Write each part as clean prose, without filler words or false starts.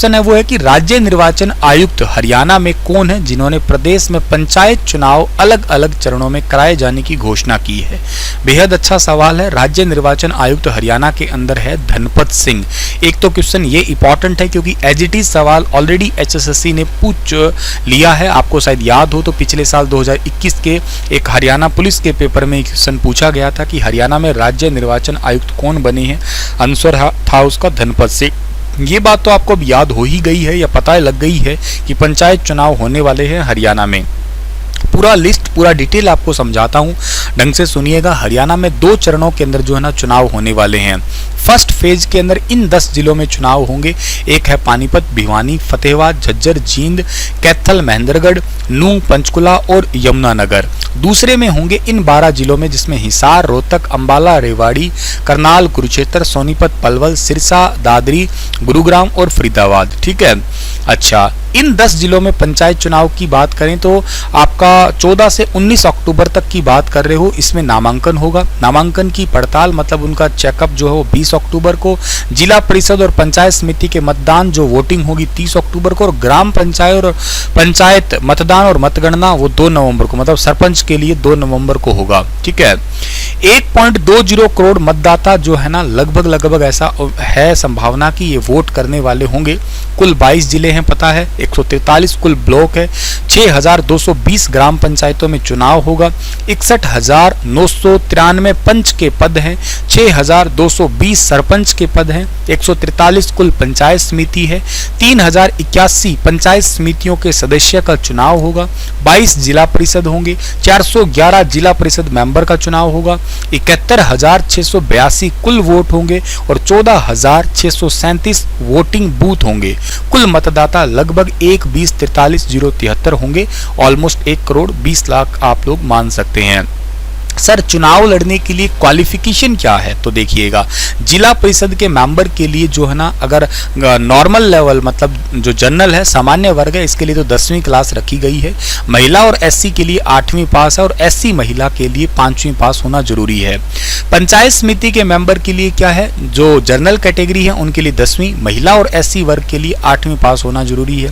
Question है वो है कि राज्य निर्वाचन आयुक्त हरियाणा में कौन है जिन्होंने प्रदेश में पंचायत चुनाव अलग अलग चरणों में कराए जाने की घोषणा की है। बेहद अच्छा सवाल है। राज्य निर्वाचन आयुक्त हरियाणा के अंदर है धनपत सिंह। एक तो क्वेश्चन ये इंपॉर्टेंट है क्योंकि एज इट इज सवाल ऑलरेडी HSSC ने पूछ लिया है। आपको शायद याद हो तो पिछले साल 2021 के एक हरियाणा पुलिस के पेपर में क्वेश्चन पूछा गया था कि हरियाणा में राज्य निर्वाचन आयुक्त कौन बने हैं। आंसर था उसका धनपत सिंह। ये बात तो आपको अब याद हो ही गई है या पता लग गई है कि पंचायत चुनाव होने वाले हैं हरियाणा में। पूरा लिस्ट पूरा डिटेल आपको समझाता हूं, ढंग से सुनिएगा। हरियाणा में 2 चरणों के अंदर जो है ना चुनाव होने वाले हैं। फर्स्ट फेज के अंदर इन 10 जिलों में चुनाव होंगे। एक है पानीपत, भिवानी, फतेहाबाद, झज्जर, जींद, कैथल, महेंद्रगढ़, नूंह, पंचकुला और यमुनानगर। दूसरे में होंगे इन 12 जिलों में जिसमें हिसार, रोहतक, अंबाला, रेवाड़ी, करनाल, कुरुक्षेत्र, सोनीपत, पलवल, सिरसा, दादरी, गुरुग्राम और फरीदाबाद। ठीक है। अच्छा, इन 10 जिलों में पंचायत चुनाव की बात करें तो आपका 14 से 19 अक्टूबर तक की बात कर रहे हो। इसमें नामांकन होगा। नामांकन की पड़ताल मतलब उनका चेकअप जो है वो 20 अक्टूबर को। जिला परिषद और पंचायत समिति के मतदान जो वोटिंग होगी 30 अक्टूबर को। और ग्राम पंचायत मतदान और मतगणना वो 2 नवंबर को, मतलब सरपंच के लिए 2 नवंबर को होगा। ठीक है। 1.20 करोड़ मतदाता जो है ना लगभग ऐसा है संभावना कि ये वोट करने वाले होंगे। कुल 22 जिले हैं पता है, 143 कुल ब्लॉक है, 6220 ग्राम पंचायतों में चुनाव होगा। 61,993 पंच के पद हैं, 6220 सरपंच के पद हैं, 143 कुल पंचायत समिति है, 3081 पंचायत समितियों के सदस्य का चुनाव होगा। 22 जिला परिषद होंगे, 411 जिला परिषद मेंबर का चुनाव होगा। 71,682 कुल वोट होंगे और 14,637 वोटिंग बूथ होंगे। कुल मतदाता लगभग 1,20,43,073 होंगे। ऑलमोस्ट 1 करोड़ 20 लाख आप लोग मान सकते हैं। सर, चुनाव लड़ने के लिए क्वालिफिकेशन क्या है तो देखिएगा। जिला परिषद के मेंबर के लिए जो है ना अगर नॉर्मल लेवल मतलब जो जनरल है, सामान्य वर्ग है, इसके लिए तो 10वीं क्लास रखी गई है। महिला और SC के लिए 8वीं पास है और SC महिला के लिए 5वीं पास होना जरूरी है। पंचायत समिति के मेंबर के लिए क्या है, जो जनरल कैटेगरी है उनके लिए 10वीं, महिला और SC वर्ग के लिए 8वीं पास होना जरूरी है।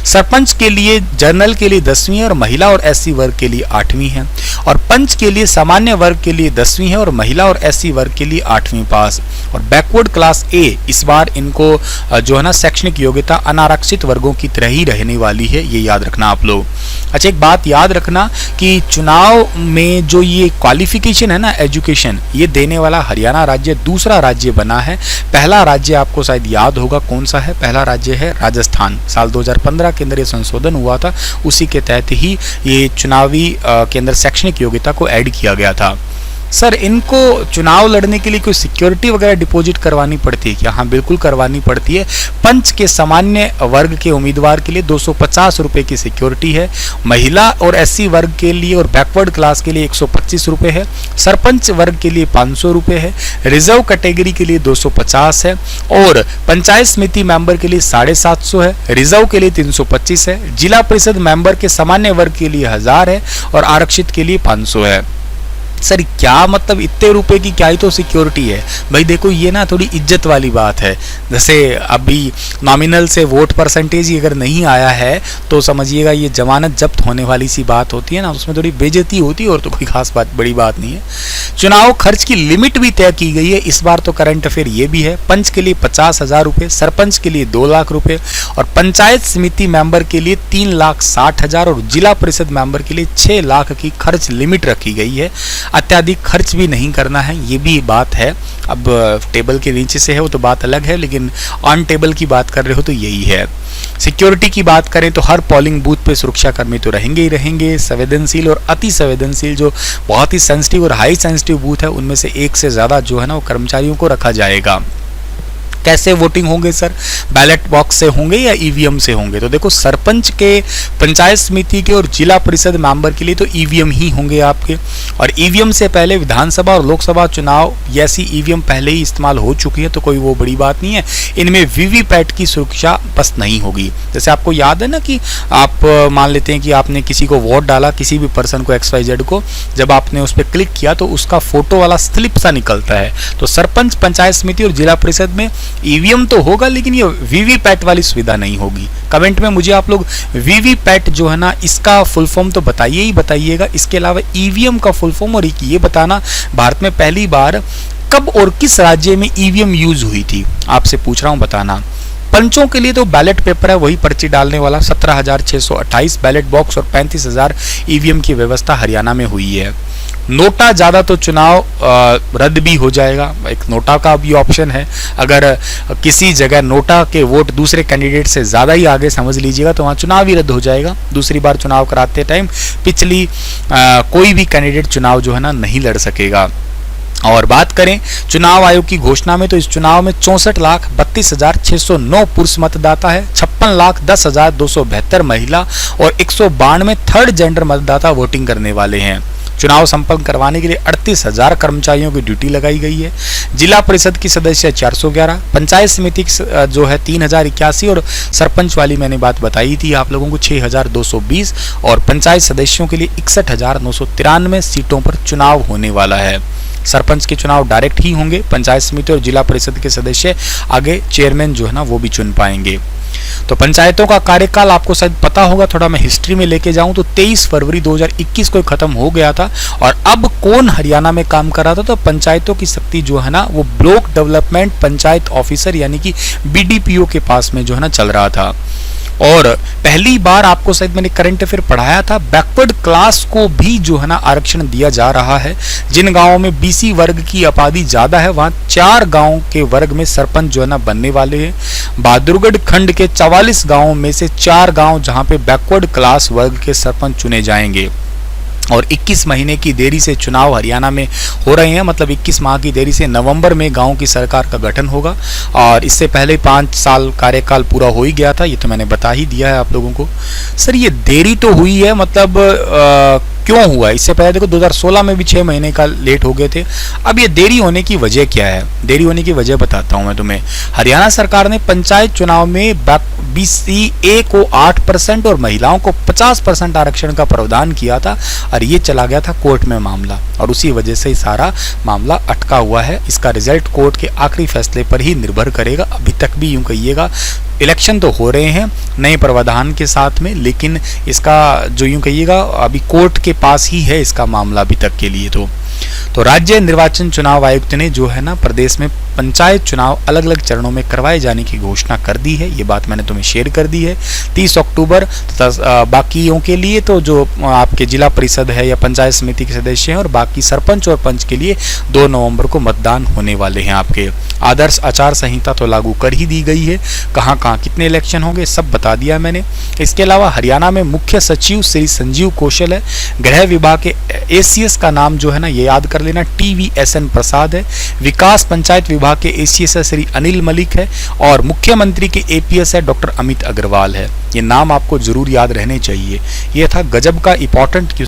सरपंच के लिए जनरल के लिए 10वीं और महिला और SC वर्ग के लिए 8वीं है। और पंच के लिए सामान्य वर्ग के लिए 10वीं है और महिला और SC वर्ग के लिए 8वीं पास। और बैकवर्ड क्लास A इस बार इनको जो है ना शैक्षणिक योग्यता अनारक्षित वर्गों की तरह ही रहने वाली है, ये याद रखना आप लोग। अच्छा, एक बात याद रखना कि चुनाव में जो ये क्वालिफिकेशन है ना एजुकेशन, ये देने वाला हरियाणा राज्य दूसरा राज्य बना है। पहला राज्य आपको शायद याद होगा कौन सा है, पहला राज्य है राजस्थान। साल 2015 के अंदर ये संशोधन हुआ था, उसी के तहत ही ये चुनावी के अंदर शैक्षणिक योग्यता को ऐड किया गया था। सर, इनको चुनाव लड़ने के लिए कोई सिक्योरिटी वगैरह डिपॉजिट करवानी पड़ती है क्या? हाँ, बिल्कुल करवानी पड़ती है। पंच के सामान्य वर्ग के उम्मीदवार के लिए 250 रुपए की सिक्योरिटी है। महिला और SC वर्ग के लिए और बैकवर्ड क्लास के लिए 125 रुपए है। सरपंच वर्ग के लिए 500 रुपए है। रिजर्व कैटेगरी के लिए 250 है और पंचायत समिति मेंबर के लिए 750 है। रिजर्व के लिए 325 है। जिला परिषद मेंबर के सामान्य वर्ग के लिए 1000 है और आरक्षित के लिए 500 है। सर, क्या मतलब इतने रुपए की क्या ही तो सिक्योरिटी है भाई? देखो, ये ना थोड़ी इज्जत वाली बात है। जैसे अभी नॉमिनल से वोट परसेंटेज ही अगर नहीं आया है तो समझिएगा ये जमानत जब्त होने वाली सी बात होती है ना, उसमें थोड़ी बेइज्जती होती है और तो कोई खास बात बड़ी बात नहीं है। चुनाव खर्च की लिमिट भी तय की गई है इस बार तो करंट अफेयर ये भी है। पंच के लिए 50,000 रुपये, सरपंच के लिए 2 लाख रुपये और पंचायत समिति मेंबर के लिए 3,60,000 और जिला परिषद मेंबर के लिए 6 लाख की खर्च लिमिट रखी गई है। अत्याधिक खर्च भी नहीं करना है, ये भी बात है। अब टेबल के नीचे से है वो तो बात अलग है, लेकिन ऑन टेबल की बात कर रहे हो तो यही है। सिक्योरिटी की बात करें तो हर पोलिंग बूथ पे सुरक्षाकर्मी तो रहेंगे ही रहेंगे। संवेदनशील और अति संवेदनशील जो बहुत ही सेंसिटिव और हाई सेंसिटिव बूथ है उनमें से एक से ज्यादा जो है ना वो कर्मचारियों को रखा जाएगा। कैसे वोटिंग होंगे सर? बैलेट बॉक्स से होंगे या ईवीएम से होंगे? तो देखो, सरपंच के, पंचायत समिति के और जिला परिषद मेंबर के लिए तो ईवीएम ही होंगे आपके। और ईवीएम से पहले विधानसभा और लोकसभा चुनाव जैसी ईवीएम पहले ही इस्तेमाल हो चुकी है तो कोई वो बड़ी बात नहीं है। इनमें वीवीपैट की सुरक्षा बस नहीं होगी। जैसे आपको याद है ना कि आप मान लेते हैं कि आपने किसी को वोट डाला, किसी भी पर्सन को XYZ को, जब आपने उस पर क्लिक किया तो उसका फोटो वाला स्लिप सा निकलता है। तो सरपंच, पंचायत समिति और जिला परिषद में ईवीएम तो होगा लेकिन ये वीवीपैट वाली सुविधा नहीं होगी। कमेंट में मुझे आप लोग वीवीपैट जो है ना इसका फुल फॉर्म तो बताइए ही बताइएगा। इसके अलावा ईवीएम का फुल फॉर्म और ये बताना भारत में पहली बार कब और किस राज्य में ईवीएम यूज हुई थी, आपसे पूछ रहा हूं बताना। पंचों के लिए तो बैलेट पेपर है, वही पर्ची डालने वाला 17,628 बैलेट बॉक्स और 35,000 ईवीएम की व्यवस्था हरियाणा में हुई है। नोटा ज़्यादा तो चुनाव रद्द भी हो जाएगा, एक नोटा का भी ऑप्शन है। अगर किसी जगह नोटा के वोट दूसरे कैंडिडेट से ज़्यादा ही आगे समझ लीजिएगा तो वहाँ चुनाव ही रद्द हो जाएगा। दूसरी बार चुनाव कराते टाइम पिछली कोई भी कैंडिडेट चुनाव जो है ना नहीं लड़ सकेगा। और बात करें चुनाव आयोग की घोषणा में तो इस चुनाव में 64,32,609 पुरुष मतदाता है, 56,10,272 महिला और 192 थर्ड जेंडर मतदाता वोटिंग करने वाले हैं। चुनाव संपन्न करवाने के लिए 38,000 कर्मचारियों की ड्यूटी लगाई गई है। जिला परिषद की सदस्य 411, पंचायत समिति जो है 3,081 और सरपंच वाली मैंने बात बताई थी आप लोगों को 6,220 और पंचायत सदस्यों के लिए 61,993 सीटों पर चुनाव होने वाला है। सरपंच के चुनाव डायरेक्ट ही होंगे, पंचायत समिति और जिला परिषद के सदस्य आगे चेयरमैन जो है ना वो भी चुन पाएंगे। तो पंचायतों का कार्यकाल आपको शायद पता होगा, थोड़ा मैं हिस्ट्री में लेके जाऊं तो 23 फरवरी 2021 को खत्म हो गया था। और अब कौन हरियाणा में काम कर रहा था, तो पंचायतों की शक्ति जो है ना वो ब्लॉक डेवलपमेंट पंचायत ऑफिसर यानी कि बीडीपीओ के पास में जो है ना चल रहा था। और पहली बार आपको शायद मैंने करंट अफेयर पढ़ाया था, बैकवर्ड क्लास को भी जो है ना आरक्षण दिया जा रहा है। जिन गांवों में बीसी वर्ग की आबादी ज्यादा है वहां 4 गांव के वर्ग में सरपंच जो है ना बनने वाले हैं। बहादुरगढ़ खंड के 44 गांवों में से 4 गांव जहां पे बैकवर्ड क्लास वर्ग के सरपंच चुने जाएंगे। और 21 महीने की देरी से चुनाव हरियाणा में हो रहे हैं, मतलब 21 माह की देरी से नवंबर में गांव की सरकार का गठन होगा। और इससे पहले 5 साल कार्यकाल पूरा हो ही गया था, ये तो मैंने बता ही दिया है आप लोगों को। सर ये देरी तो हुई है, मतलब क्यों हुआ? इससे पहले देखो 2016 में भी 6 महीने का लेट हो गए थे। अब ये देरी होने की वजह क्या है? देरी होने की वजह बताता हूं मैं तुम्हें। हरियाणा सरकार ने पंचायत चुनाव में BCA को 8% और महिलाओं को 50% आरक्षण का प्रावधान किया था और ये चला गया था कोर्ट में मामला, और उसी वजह से ही सारा मामला अटका हुआ है। इसका रिजल्ट कोर्ट के आखिरी फैसले पर ही निर्भर करेगा। अभी तक भी यूं कहिएगा इलेक्शन तो हो रहे हैं नए प्रावधान के साथ में, लेकिन इसका जो यूं कहिएगा अभी कोर्ट के पास ही है इसका मामला अभी तक के लिए। तो राज्य निर्वाचन चुनाव आयुक्त ने जो है ना प्रदेश में पंचायत चुनाव अलग अलग चरणों में करवाए जाने की घोषणा कर दी है। ये बात मैंने तुम्हें शेयर कर दी है। 30 अक्टूबर तथा बाकियों के लिए तो जो आपके जिला परिषद है या पंचायत समिति के सदस्य हैं, और बाकी सरपंच और पंच के लिए 2 नवंबर को मतदान होने वाले हैं। आपके आदर्श आचार संहिता तो लागू कर ही दी गई है। कहाँ कहाँ कितने इलेक्शन होंगे सब बता दिया मैंने। इसके अलावा हरियाणा में मुख्य सचिव श्री संजीव कौशल है। गृह विभाग के ACS का नाम जो है ना ये याद कर लेना TVSN प्रसाद है। विकास पंचायत विभाग के ACS है श्री अनिल मलिक है। और मुख्यमंत्री के APS है डॉक्टर अमित अग्रवाल है। ये नाम आपको जरूर याद रहने चाहिए। ये था गजब का इंपॉर्टेंट